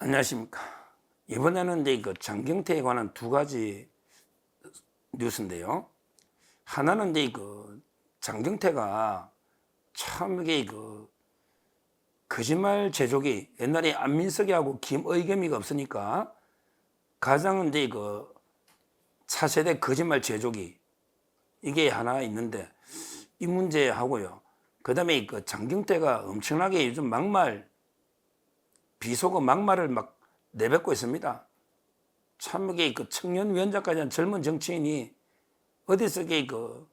안녕하십니까. 이번에는 이제 그 장경태에 관한 두 가지 뉴스인데요. 하나는 이제 그 장경태가 참 이게 그 거짓말 제조기, 옛날에 안민석이하고 김의겸이가 없으니까 가장 이제 그 차세대 거짓말 제조기 이게 하나 있는데 이 문제하고요. 그 다음에 그 장경태가 엄청나게 요즘 막말 비속어 막말을 막 내뱉고 있습니다. 참 이게 그 청년위원장까지 한 젊은 정치인이 어디서 이게 그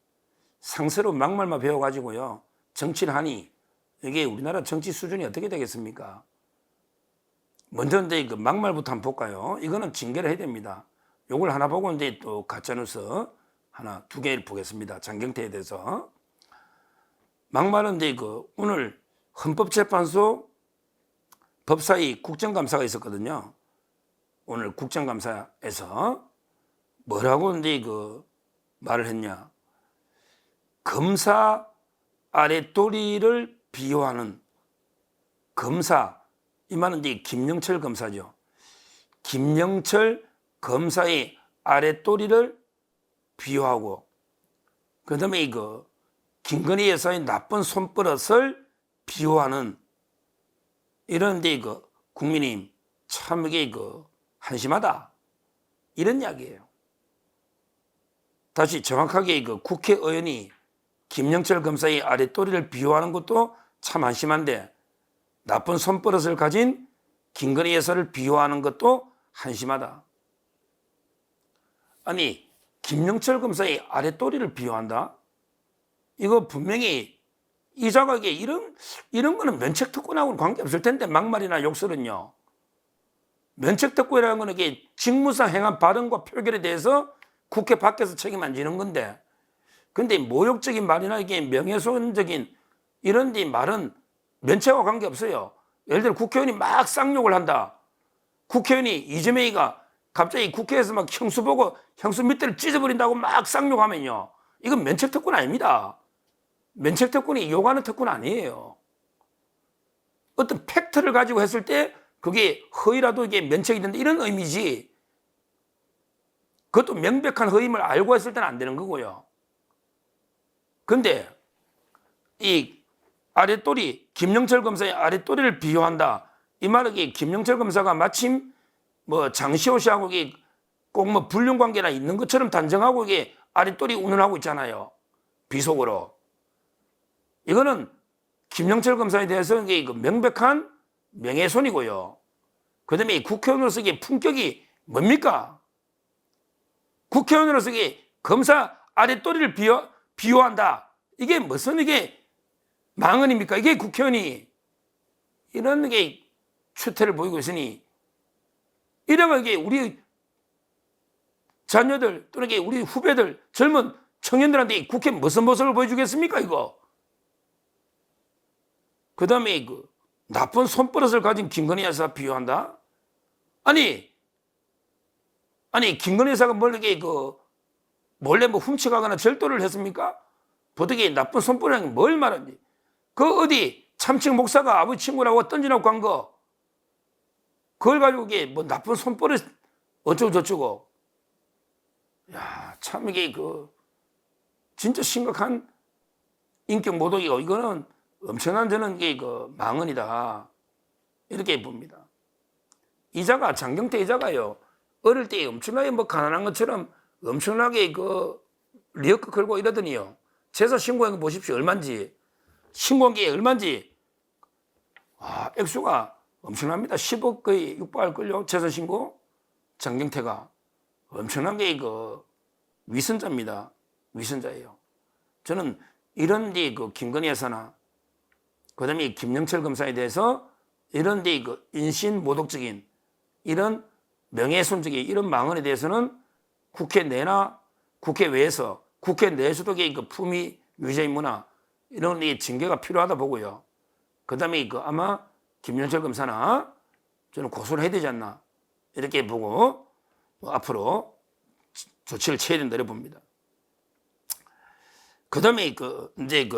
상스러운 막말만 배워가지고요 정치를 하니 이게 우리나라 정치 수준이 어떻게 되겠습니까? 먼저 이제 그 막말부터 한번 볼까요? 이거는 징계를 해야 됩니다. 요걸 하나 보고 이제 또 가짜뉴스 하나 두 개를 보겠습니다. 장경태에 대해서. 막말은 이제 그 오늘 헌법재판소 법사위 국정감사가 있었거든요. 오늘 국정감사에서 뭐라고 이제 그 말을 했냐. 검사 아랫도리를 비호하는 검사, 이 말은 이제 김영철 검사죠. 김영철 검사의 아랫도리를 비호하고, 그 다음에 이거 김건희 여사의 나쁜 손버릇을 비호하는 이런 데 그 국민이 참 이게 그 한심하다 이런 이야기예요. 다시 정확하게 그 국회의원이 김영철 검사의 아랫도리를 비호하는 것도 참 한심한데 나쁜 손버릇을 가진 김건희 여사를 비호하는 것도 한심하다. 아니 김영철 검사의 아랫도리를 비호한다? 이거 분명히 이자가게 이런 거는 면책특권하고는 관계없을 텐데 막말이나 욕설은요. 면책특권이라는 거는 이게 직무상 행한 발언과 표결에 대해서 국회 밖에서 책임 안 지는 건데, 근데 모욕적인 말이나 이게 명예훼손적인 이런 데 말은 면책과 관계없어요. 예를 들어 국회의원이 막 쌍욕을 한다. 국회의원이 이재명이가 갑자기 국회에서 막 형수 보고 형수 밑에를 찢어버린다고 막 쌍욕하면요. 이건 면책특권 아닙니다. 면책특권이 요구하는 특권 아니에요. 어떤 팩트를 가지고 했을 때 그게 허위라도 이게 면책이 된다 이런 의미지, 그것도 명백한 허위임을 알고 했을 때는 안 되는 거고요. 근데 이 아랫도리, 김영철 검사의 아랫도리를 비호한다, 이 말은 김영철 검사가 마침 뭐 장시호 씨하고 꼭 뭐 불륜관계나 있는 것처럼 단정하고 이게 아랫도리 운운하고 있잖아요. 비속어로. 이거는 김영철 검사에 대해서 이게 명백한 명예훼손이고요. 그 다음에 국회의원으로서 이게 품격이 뭡니까? 국회의원으로서 이게 검사 아랫도리를 비호한다. 이게 무슨 이게 망언입니까? 이게 국회의원이 이런 게 추태를 보이고 있으니 이러면 이게 우리 자녀들 또는 이게 우리 후배들 젊은 청년들한테 국회 무슨 모습을 보여주겠습니까? 이거. 그 다음에 그 나쁜 손버릇을 가진 김건희 여사 비호한다? 아니 김건희 여사가 몰래 몰래 뭐 훔쳐가거나 절도를 했습니까? 보통 나쁜 손버릇이 뭘 말하는지. 그 어디 참칭 목사가 아버지 친구라고 던지라고 간 거, 그걸 가지고 이게 뭐 나쁜 손버릇 어쩌고 저쩌고. 야, 참 이게 진짜 심각한 인격 모독이고 이거는 엄청난 저는 이게 망언이다 이렇게 봅니다. 이자가 장경태 이자가요 어릴 때 엄청나게 뭐 가난한 것처럼 엄청나게 리어크 걸고 이러더니요 제사 신고한 거 보십시오. 얼마인지 신고한 게 얼마인지 액수가 엄청납니다. 10억 거의 육박할 걸요. 제사 신고. 장경태가 엄청난 게 위선자입니다. 위선자예요. 저는 이런 데 김건희 여사나 그다음에 김영철 검사에 대해서 이런 데 인신 모독적인 이런 명예훼손적인 이런 망언에 대해서는 국회 내나 국회 외에서 국회 내에서도 품위 유죄의 문화 이런 데 징계가 필요하다 보고요. 그다음에 아마 김영철 검사나 저는 고소를 해야 되지 않나 이렇게 보고 앞으로 조치를 취해야 된다 이렇게 봅니다. 그다음에 이제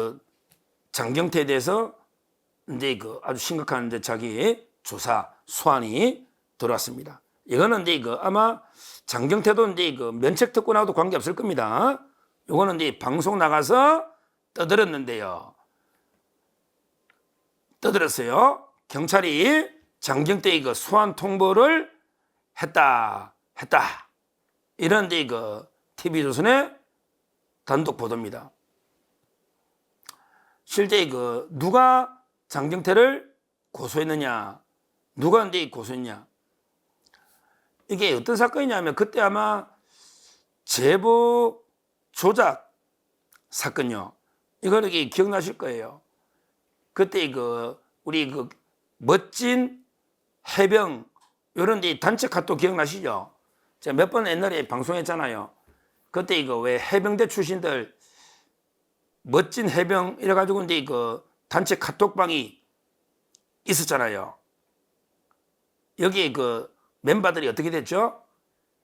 장경태에 대해서 이제 아주 심각한 이제 자기 조사 소환이 들어왔습니다. 이거는 이제 아마 장경태도 이제 면책 특권하고도 관계 없을 겁니다. 이거는 이제 방송 나가서 떠들었는데요. 떠들었어요. 경찰이 장경태의 소환 통보를 했다. 이런 이제 TV조선의 단독 보도입니다. 실제 누가 장경태를 고소했느냐, 누가 이제 고소했냐. 이게 어떤 사건이냐면 그때 아마 제보 조작 사건요. 이거 기억나실 거예요. 그때 우리 멋진 해병 이런 단체 카톡 기억나시죠? 제가 몇 번 옛날에 방송했잖아요. 그때 왜 해병대 출신들 멋진 해병 이래가지고 이제 단체 카톡방이 있었잖아요. 여기 멤버들이 어떻게 됐죠?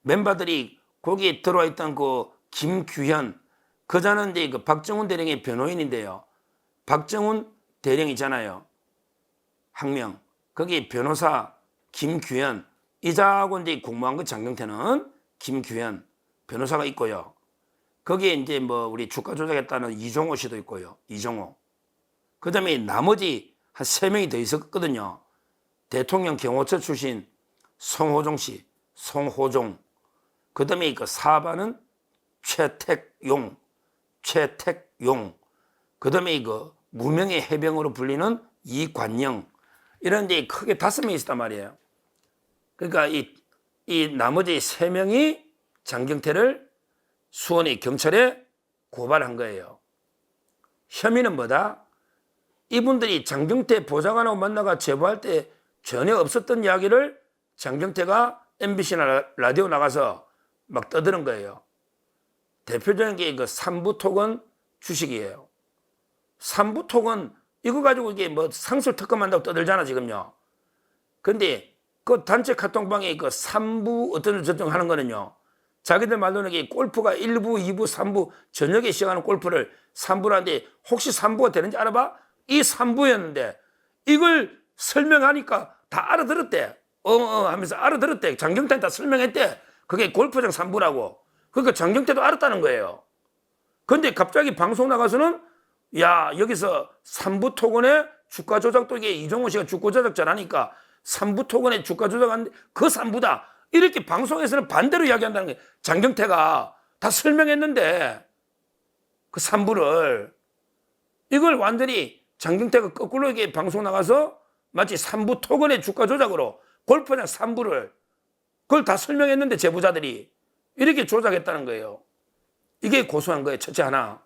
멤버들이 거기에 들어와 있던 김규현, 그자는 이제 박정훈 대령의 변호인인데요. 박정훈 대령이잖아요. 학명. 거기 변호사 김규현, 이자하고 이제 공모한 장경태는 김규현 변호사가 있고요. 거기에 이제 우리 주가 조작했다는 이종호 씨도 있고요. 이종호. 그 다음에 나머지 한 3명이 더 있었거든요. 대통령 경호처 출신 송호종 씨, 송호종. 그 다음에 사반은 최택용. 그 다음에 무명의 해병으로 불리는 이관영. 이런 이제 크게 5명이 있었단 말이에요. 그러니까 이 나머지 3명이 장경태를 수원의 경찰에 고발한 거예요. 혐의는 뭐다? 이분들이 장경태 보좌관하고 만나가 제보할 때 전혀 없었던 이야기를 장경태가 MBC나 라디오 나가서 막 떠드는 거예요. 대표적인 게 삼부토건 주식이에요. 삼부토건 이거 가지고 이게 상술 특검한다고 떠들잖아 지금요. 근데 그 단체 카톡방에 삼부 어떤 저쪽 하는 거는요. 자기들 말로는 이게 골프가 1부, 2부, 3부 저녁에 시작하는 골프를 3부를 하는데 혹시 3부가 되는지 알아봐? 이 3부였는데 이걸 설명하니까 다 알아들었대. 하면서 알아들었대. 장경태한테 다 설명했대. 그게 골프장 3부라고. 그러니까 장경태도 알았다는 거예요. 근데 갑자기 방송 나가서는 야 여기서 3부 토건의 주가 조작도 이게 이종호 씨가 주가 조작자라니까 3부 토건의 주가 조작한 그 3부다. 이렇게 방송에서는 반대로 이야기한다는 거예요. 장경태가 다 설명했는데 그 3부를 이걸 완전히 장경태가 거꾸로 이게 방송 나가서 마치 3부 토건의 주가 조작으로 골프장 3부를 그걸 다 설명했는데 제보자들이 이렇게 조작했다는 거예요. 이게 고소한 거예요. 첫째 하나.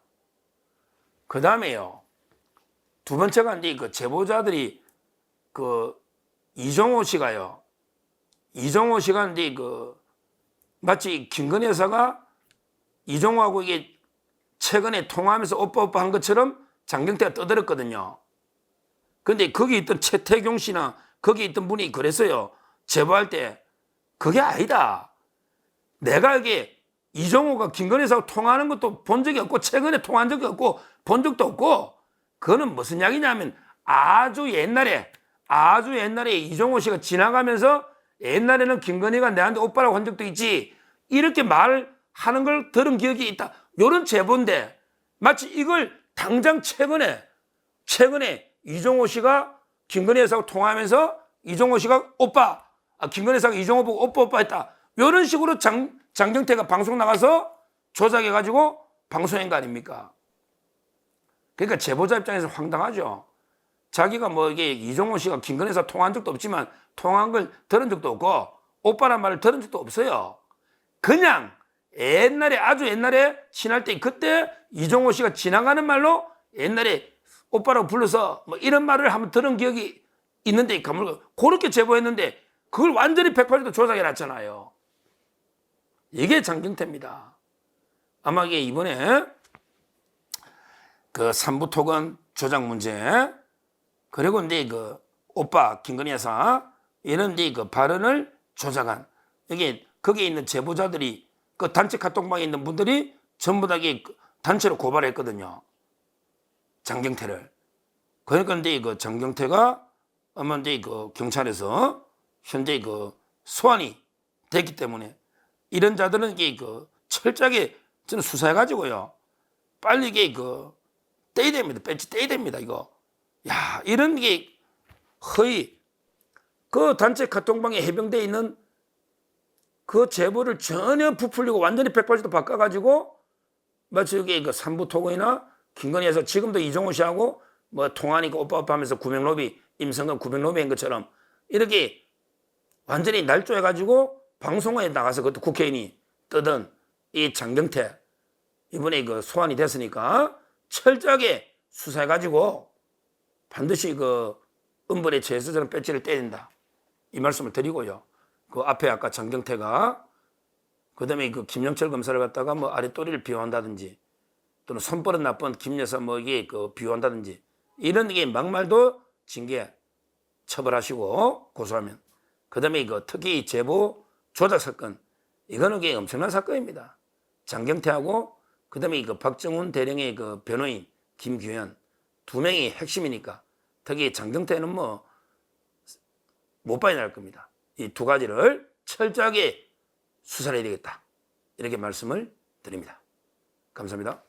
그 다음에요. 두 번째가 이제 제보자들이 이종호 씨가요. 이종호 씨가 이제 마치 김건희 여사가 이종호하고 이게 최근에 통화하면서 오빠 한 것처럼 장경태가 떠들었거든요. 근데 거기 있던 최태경 씨나 거기 있던 분이 그랬어요. 제보할 때 그게 아니다. 내가 이게 이종호가 김건희 여사하고 통화하는 것도 본 적이 없고 최근에 통화한 적이 없고 본 적도 없고 그거는 무슨 이야기냐면 아주 옛날에 이종호 씨가 지나가면서 옛날에는 김건희가 내한테 오빠라고 한 적도 있지 이렇게 말하는 걸 들은 기억이 있다. 이런 제보인데 마치 이걸 당장 최근에 이종호 씨가 김건희 여사하고 통화하면서 이종호 씨가 김건희 여사가 이종호 보고 오빠 했다. 이런 식으로 장경태가 방송 나가서 조작해가지고 방송한 거 아닙니까? 그러니까 제보자 입장에서 황당하죠. 자기가 이게 이종호 씨가 김건희 여사 통화한 적도 없지만 통화한 걸 들은 적도 없고 오빠란 말을 들은 적도 없어요. 그냥 아주 옛날에 친할 때 그때 이종호 씨가 지나가는 말로 옛날에 오빠라고 불러서 이런 말을 한번 들은 기억이 있는데 그렇게 제보했는데 그걸 완전히 180도 조작해놨잖아요. 이게 장경태입니다. 아마 이게 이번에 삼부토건 조작 문제 그리고 이제 오빠 김건희 여사 이런 이제 발언을 조작한 이게 거기에 있는 제보자들이 단체 카톡방에 있는 분들이 전부 다 단체로 고발했거든요. 장경태를. 그러니까 이제 장경태가 아마 이제 경찰에서 현재 소환이 됐기 때문에 이런 자들은 이게 철저하게 저는 수사해 가지고요. 빨리 이게 떼야 됩니다. 배지 떼야 됩니다. 이거. 야, 이런 게 허위 그 단체 카톡방에 해병대에 있는 그 제보를 전혀 부풀리고 완전히 180도 바꿔가지고 마치 여기 삼부 토건이나 김건희에서 지금도 이종호 씨하고 뭐 통화하니까 오빠 하면서 구명로비 임성근 구명로비인 것처럼 이렇게 완전히 날조해가지고 방송에 나가서 그것도 국회의원이 뜨던 이 장경태 이번에 소환이 됐으니까 철저하게 수사해가지고 반드시 음벌에 처해서 저는 배지를 떼야 된다. 이 말씀을 드리고요. 그 앞에 아까 장경태가 그다음에 김영철 검사를 갖다가 뭐 아랫도리를 비호한다든지 또는 손버릇 나쁜 김여사 뭐 이게 비호한다든지 이런 게 막말도 징계 처벌하시고 고소하면 그다음에 특히 제보 조작 사건 이거는 게 엄청난 사건입니다. 장경태하고 그다음에 박정훈 대령의 변호인 김규현 두 명이 핵심이니까 특히 장경태는 뭐 못 빠져나갈 겁니다. 이 두 가지를 철저하게 수사를 해야 되겠다. 이렇게 말씀을 드립니다. 감사합니다.